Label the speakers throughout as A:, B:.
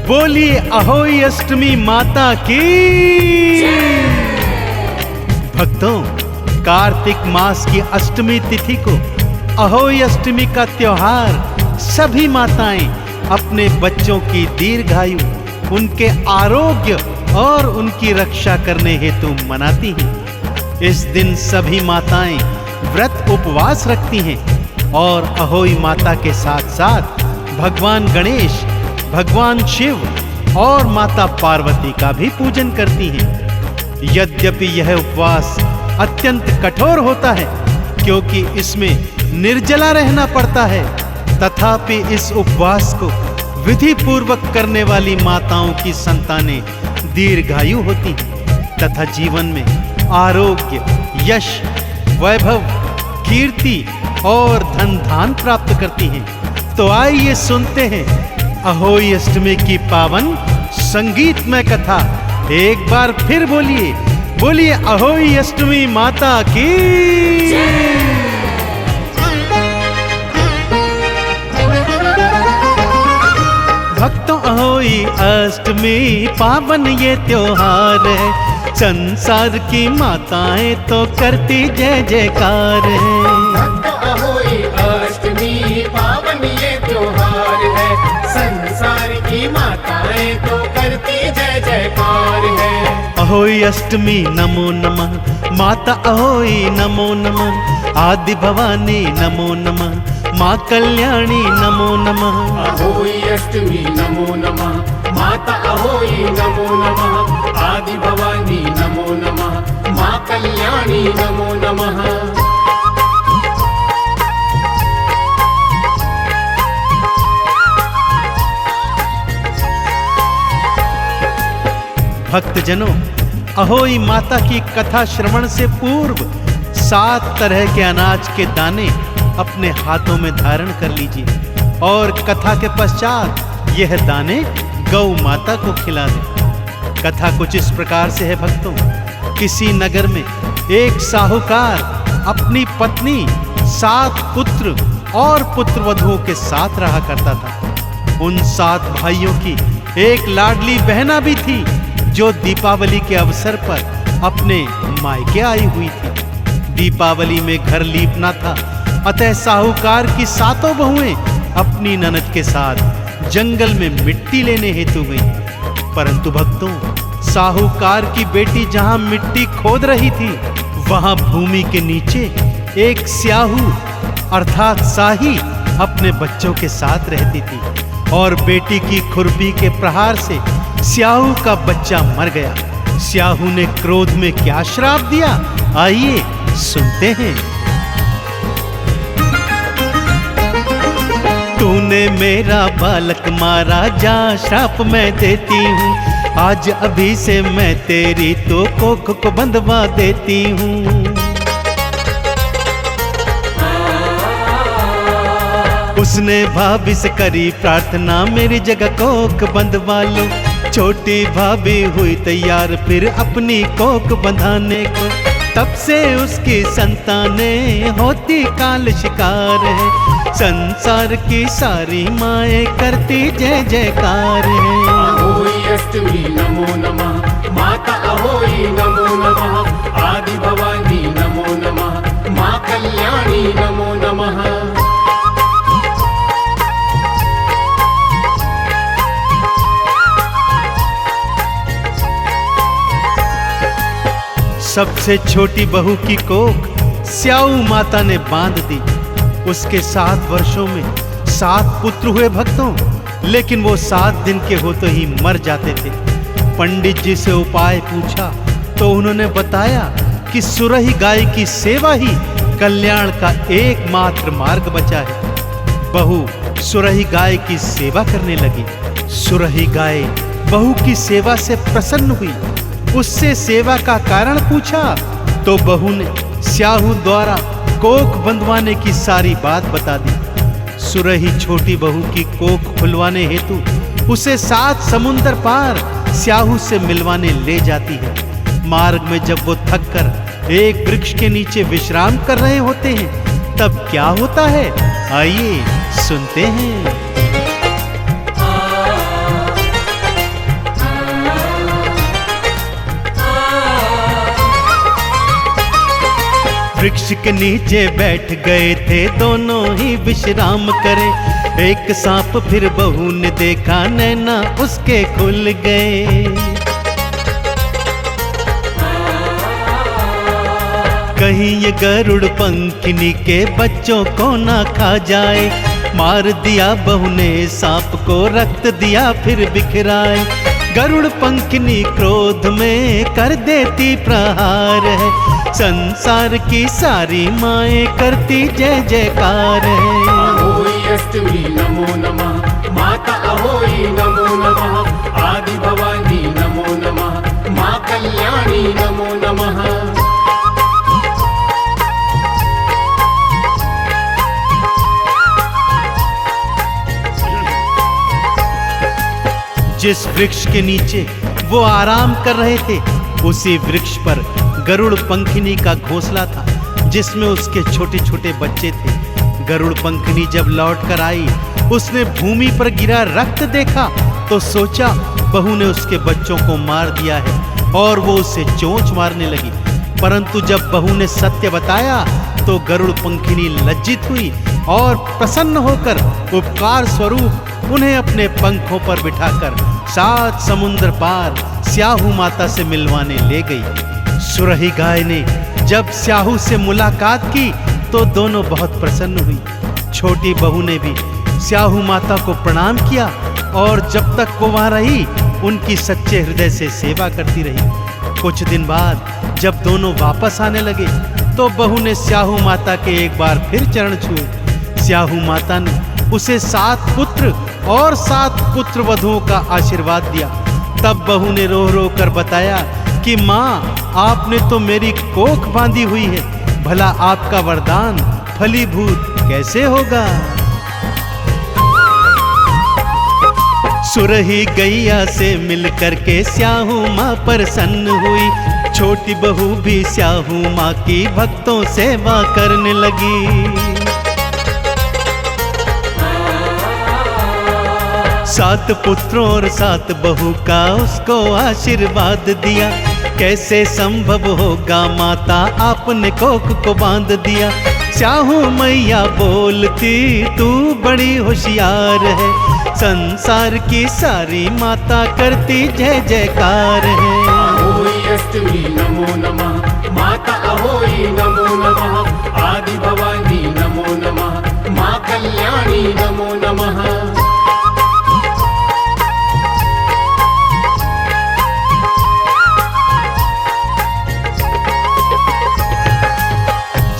A: बोलिए अहोई अष्टमी माता की। भक्तों, कार्तिक मास की अष्टमी तिथि को अहोई अष्टमी का त्योहार सभी माताएं अपने बच्चों की दीर्घायु, उनके आरोग्य और उनकी रक्षा करने हेतु मनाती हैं। इस दिन सभी माताएं व्रत उपवास रखती हैं और अहोई माता के साथ साथ भगवान गणेश, भगवान शिव और माता पार्वती का भी पूजन करती हैं। यद्यपि यह उपवास अत्यंत कठोर होता है क्योंकि इसमें निर्जला रहना पड़ता है, तथापि इस उपवास को विधि पूर्वक करने वाली माताओं की संतानें दीर्घायु होती हैं तथा जीवन में आरोग्य, यश, वैभव, कीर्ति और धन धान प्राप्त करती हैं। तो आइए सुनते हैं अहोई अष्टमी की पावन संगीतमय कथा। एक बार फिर बोलिए, बोलिए अहोई अष्टमी माता की। भक्तों, अहोई अष्टमी पावन ये त्योहार है, संसार की माताएं तो करती जय जयकार है।
B: अहोई अष्टमी पावन ये त्योहार है, संसार की माताएं तो करती जय जयकार है।
A: अहोई अष्टमी नमो नमः, माता अहोई नमो नमः, आदि भवानी नमो नमः, माँ कल्याणी नमो नमः।
B: अहोई अष्टमी नमो नमः, माता अहोई नमो नमः, आदि भवानी नमो नमः, माँ कल्याणी नमो नमः।
A: भक्तजनों, अहोई माता की कथा श्रवण से पूर्व 7 तरह के अनाज के दाने अपने हाथों में धारण कर लीजिए और कथा के पश्चात यह दाने गौ माता को खिला दें। कथा कुछ इस प्रकार से है भक्तों। किसी नगर में एक साहूकार अपनी पत्नी, 7 पुत्र और पुत्रवधुओं के साथ रहा करता था। उन 7 भाइयों की एक लाडली बहना भी थी जो दीपावली के अवसर पर अपने मायके आई हुई थी। दीपावली में घर लीपना था, अतः साहूकार की 7 बहुएं अपनी ननद के साथ जंगल में मिट्टी लेने हेतु गईं। परंतु भक्तों, साहूकार की बेटी जहां मिट्टी खोद रही थी, वहां भूमि के नीचे एक स्याहू अर्थात साही अपने बच्चों के साथ रहती थी और बेटी की खुरपी के प्रहार से स्याहू का बच्चा मर गया। स्याहू ने क्रोध में क्या श्राप दिया, आइए सुनते हैं। तूने मेरा बालक मारा, जा श्राप मैं देती हूँ, आज अभी से मैं तेरी तो कोख को बंधवा देती हूँ। उसने भाभी से करी प्रार्थना, मेरी जगह कोख बंधवा लो। छोटी भाभी हुई तैयार फिर अपनी कोख बंधाने को। तब से उसकी संतानें होती काल शिकार है, संसार की सारी माएँ करती जय जयकार है।
B: अहोई अष्टमी नमो नमः, माता अहोई नमो नमः, आदि भवानी नमो नमः, माँ कल्याणी नमो नमः।
A: सबसे छोटी बहू की कोख स्याऊ माता ने बांध दी। उसके 7 वर्षों में 7 पुत्र हुए भक्तों, लेकिन वो 7 दिन के होते ही मर जाते थे। पंडित जी से उपाय पूछा तो उन्होंने बताया कि सुरही गाय की सेवा ही कल्याण का एकमात्र मार्ग बचा है। बहू सुरही गाय की सेवा करने लगी। सुरही गाय बहू की सेवा से प्रसन्न हुई। उससे सेवा का कारण पूछा तो बहू ने स्याहू द्वारा कोख बंधवाने की सारी बात बता दी। सुरही छोटी बहू की कोख खुलवाने हेतु उसे 7 समुंदर पार स्याहू से मिलवाने ले जाती है। मार्ग में जब वो थक कर एक वृक्ष के नीचे विश्राम कर रहे होते हैं, तब क्या होता है, आइए सुनते हैं। वृक्ष के नीचे बैठ गए थे दोनों ही विश्राम करे। एक सांप फिर बहू ने देखा, नैना उसके खुल गए। कहीं ये गरुड़ पंखिनी के बच्चों को ना खा जाए। मार दिया बहू ने सांप को, रक्त दिया फिर बिखराए। गरुड़ पंखिनी क्रोध में कर देती प्रहार है। संसार की सारी माएं करती जय जयकार है।
B: अहोई अष्टमी नमो नमः, माता अहोई नमो नमः। आदि भवानी नमो नमः, माँ कल्याणी नमो नमः।
A: जिस वृक्ष के नीचे वो आराम कर रहे थे, उसी वृक्ष पर गरुड़ पंखिनी का घोंसला था, जिसमें उसके छोटे छोटे बच्चे थे। गरुड़ पंखिनी जब लौट कर आई, उसने भूमि पर गिरा रक्त देखा तो सोचा बहू ने उसके बच्चों को मार दिया है और वो उसे चोंच मारने लगी। परंतु जब बहू ने सत्य बताया तो गरुड़ पंखिनी लज्जित हुई और प्रसन्न होकर उपकार स्वरूप उन्हें अपने पंखों पर बिठाकर 7 समुद्र पार स्याहू माता से मिलवाने ले गई। सुरही गाय ने जब स्याहू से मुलाकात की तो दोनों बहुत प्रसन्न हुई। छोटी बहू ने भी स्याहू माता को प्रणाम किया और जब तक वो वहां रही उनकी सच्चे हृदय से सेवा करती रही। कुछ दिन बाद जब दोनों वापस आने लगे तो बहू ने स्याहू माता के एक बार फिर चरण छुए। स्याहू माता ने उसे 7 पुत्र और 7 पुत्र वधुओं का आशीर्वाद दिया। तब बहू ने रो रो कर बताया कि माँ, आपने तो मेरी कोख बांधी हुई है, भला आपका वरदान फलीभूत कैसे होगा। सुरही गैया से मिल करके स्याहू माँ प्रसन्न हुई। छोटी बहू भी स्याहू माँ की भक्तों सेवा करने लगी। 7 पुत्रों और 7 बहू का उसको आशीर्वाद दिया। कैसे संभव होगा माता, आपने कोख को बांध दिया। स्याहू मैया बोलती तू बड़ी होशियार है, संसार की सारी माता करती जय जयकार है।
B: अहोई अष्टमी नमो नमः, माता अहोई नमो नमः। आदि भवानी नमो नमः, माँ कल्याणी नमो नमः।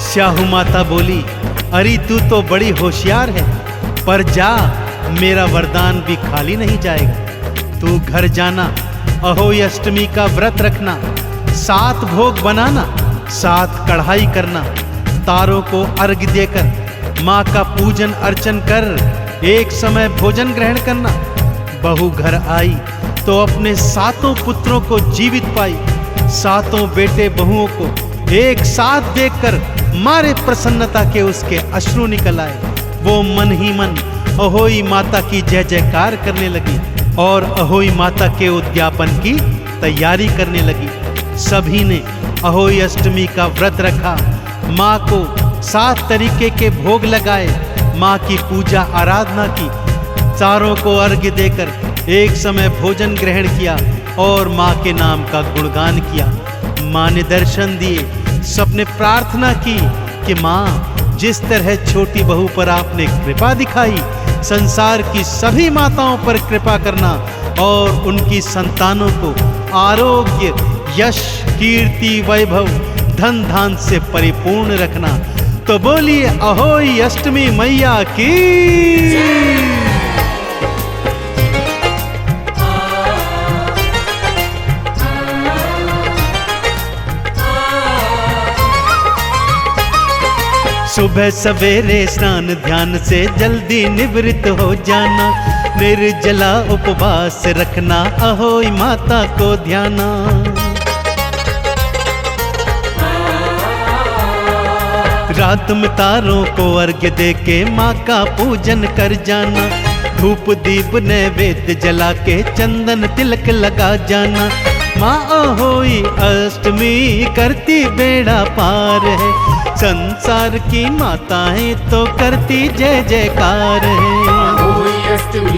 A: स्याहू माता बोली, अरे तू तो बड़ी होशियार है, पर जा, मेरा वरदान भी खाली नहीं जाएगा। तू घर जाना, अहोई अष्टमी का व्रत रखना, 7 भोग बनाना, 7 कढ़ाई करना, तारों को अर्घ्य देकर माँ का पूजन अर्चन कर एक समय भोजन ग्रहण करना। बहू घर आई तो अपने 7 पुत्रों को जीवित पाई। 7 बेटे बहुओं को एक साथ देखकर मारे प्रसन्नता के उसके अश्रु निकल आए। वो मन ही मन अहोई माता की जय जयकार करने लगी और अहोई माता के उद्यापन की तैयारी करने लगी। सभी ने अहोई अष्टमी का व्रत रखा, माँ को 7 तरीके के भोग लगाए, माँ की पूजा आराधना की, चारों को अर्घ्य देकर एक समय भोजन ग्रहण किया और माँ के नाम का गुणगान किया। माँ ने दर्शन दिए, सबने प्रार्थना की कि माँ, जिस तरह छोटी बहू पर आपने कृपा दिखाई, संसार की सभी माताओं पर कृपा करना और उनकी संतानों को आरोग्य, यश, कीर्ति, वैभव, धन धान से परिपूर्ण रखना। तो बोलिए अहोई अष्टमी मैया की। सुबह सवेरे स्नान ध्यान से जल्दी निवृत्त हो जाना, निर्जला उपवास रखना, अहोई माता को ध्याना। रात में तारों को अर्घ्य दे के माँ का पूजन कर जाना, धूप दीप नैवेद्य जला के चंदन तिलक लगा जाना। माँ अहोई अष्टमी करती बेड़ा पार है, संसार की माताएं तो करती जय जयकार है।
B: अहोई अष्टमी